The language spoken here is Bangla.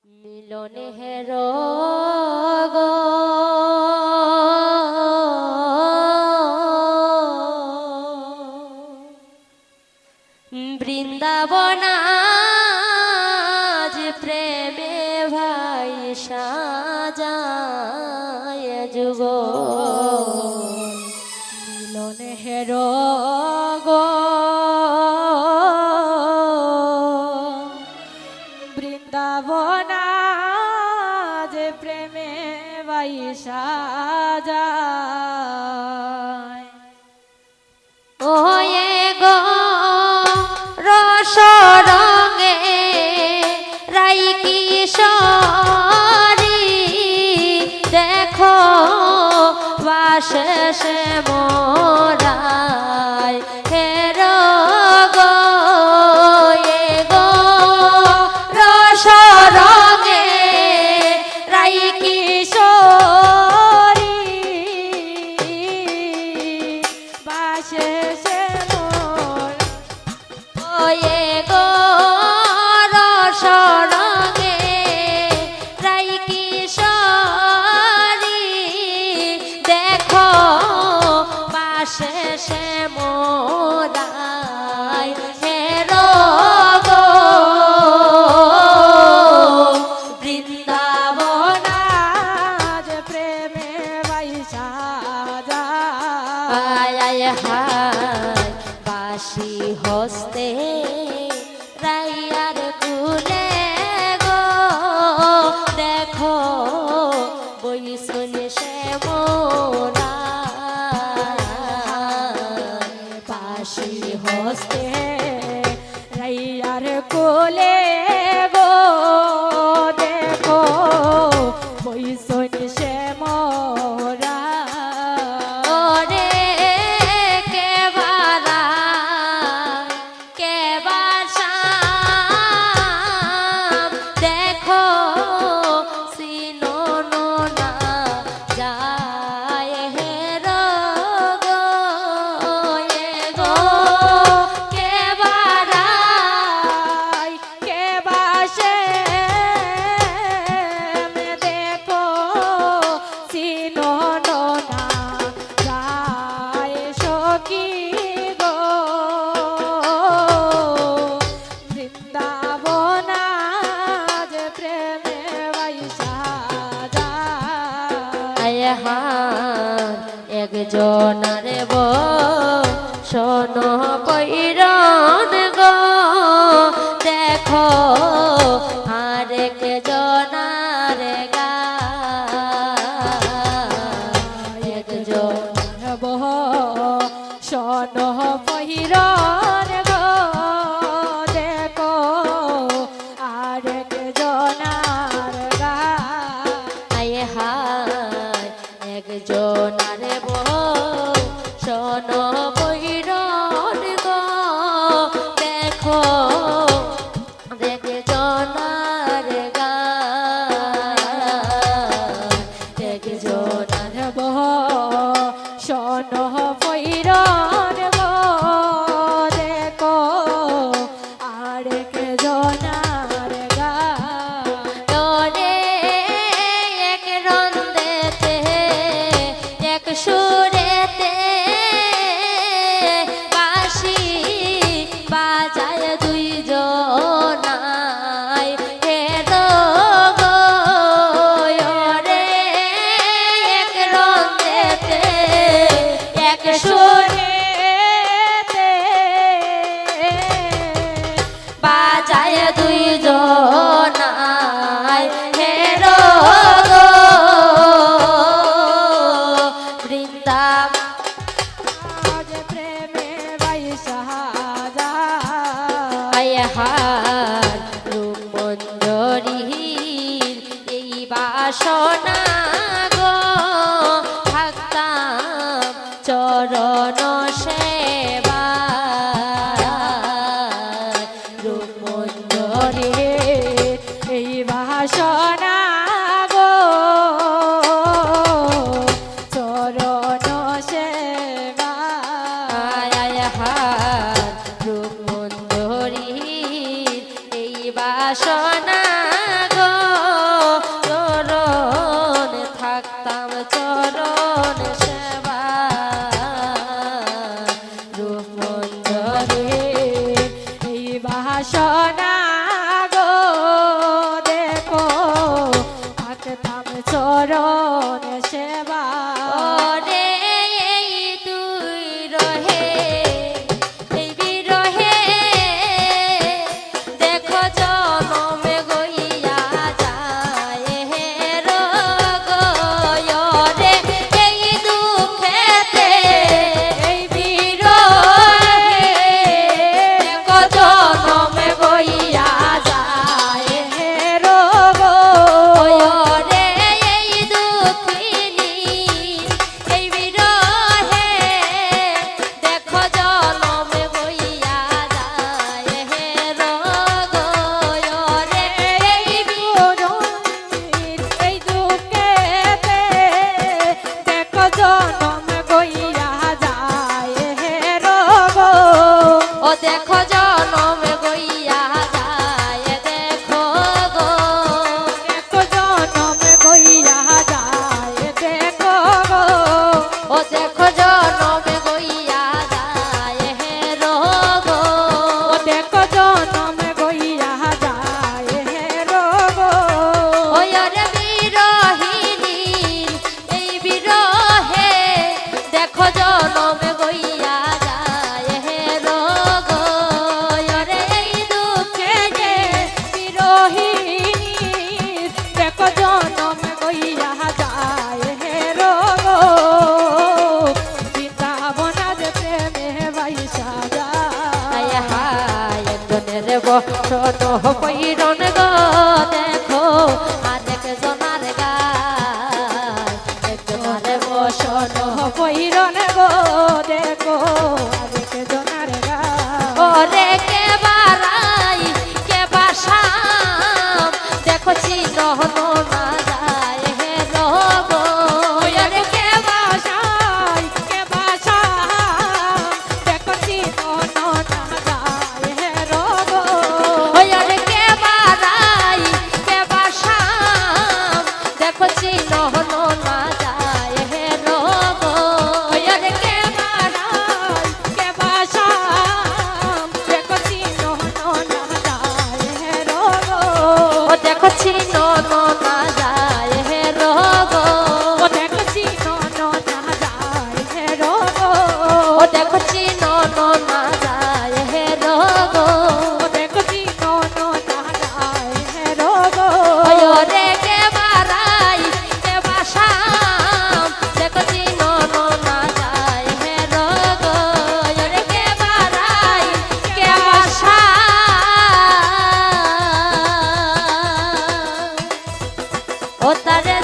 মিলনে হেরো গো বৃন্দাবন আজ প্রেমে ভাই সাজায় যুগ মিলনে হেরো গো বৃন্দাবন যে প্রেমে বাইসা যায় ওয়ে গো রস রঙে রাই কিশোরী দেখো বাসে সে মোরায় হেরো গো এ গো রস রঙে রাই কিশোরী বাসে সে মোর ওয়ে গো রস রঙে রাই কিশোরী দেখো পাশে সে মোরায় হেরো গো বৃন্দাবন যে প্রেমে বাইসা আয় যায় আয় হায় বাসি হস্তে রাইয়ার কুলে গো দেখো বই শুনে সে মোরা বাসি হস্তে রাইয়ার কোলে গো দেখো বইসন সে মোরা ওরে কে বারা কে বাসাম দেখো সিনো না যায় হেরো গো এ গো কে বারা কে বাসে দেখো চিনো না যায় সখী গো বৃন্দাবন যে প্রেমে বাইসা যায় আয় হার একজনার বো শোনো কইরন গো দেখো আরেক জনার গা একজন বহ শন পহিরন গো দেখো আরেক জনার গা আয় হায় একজনার বো শোনো কইরন গো দেখো একজনার গা একজনার বহ শন পহিরন গো দেখো আরেক জনার গা তোরে এক রন্দেতে এক সুরেতে বাঁশি বাজায় দুইজনায় হেরো গো ওরে এক রন্দেতে এক সুরেতে বাজায় দুইজনায় হেরো গো বৃন্দাবন আজ প্রেমে বাইসা যায় আয় হার রূপ মঞ্জরীর এই বাসনা গো থাকতাম চরণ সেবা রূপ মঞ্জরী এই বাসনা গো চরণ সেবা আয় হার রূপ মঞ্জরীর এই বাসনা গো দেখো চিনহ না যায় হে রোগ ওরে কে বাসাই কে বাসাম দেখো চিনো না যায় হে রোগ ওরে কে বারাই কে বাসাম দেখো চিনহ না যায় হে রোগ ওরে কে বারাই কে বাসাম দেখো চিনো না যায় হে রোগ ও দেখো চিনহ না যায় হে রোগ ও দেখো চিনো না যায় হে রোগ ও দেখো চিনহ না যায় হে রোগ ও দেখো চিনো না যায় হে রোগ ওরে কে বারাই কে বাসাম দেখো চিনহ না যায় হে রোগ ওরে কে বারাই কে বাসাম ও তারে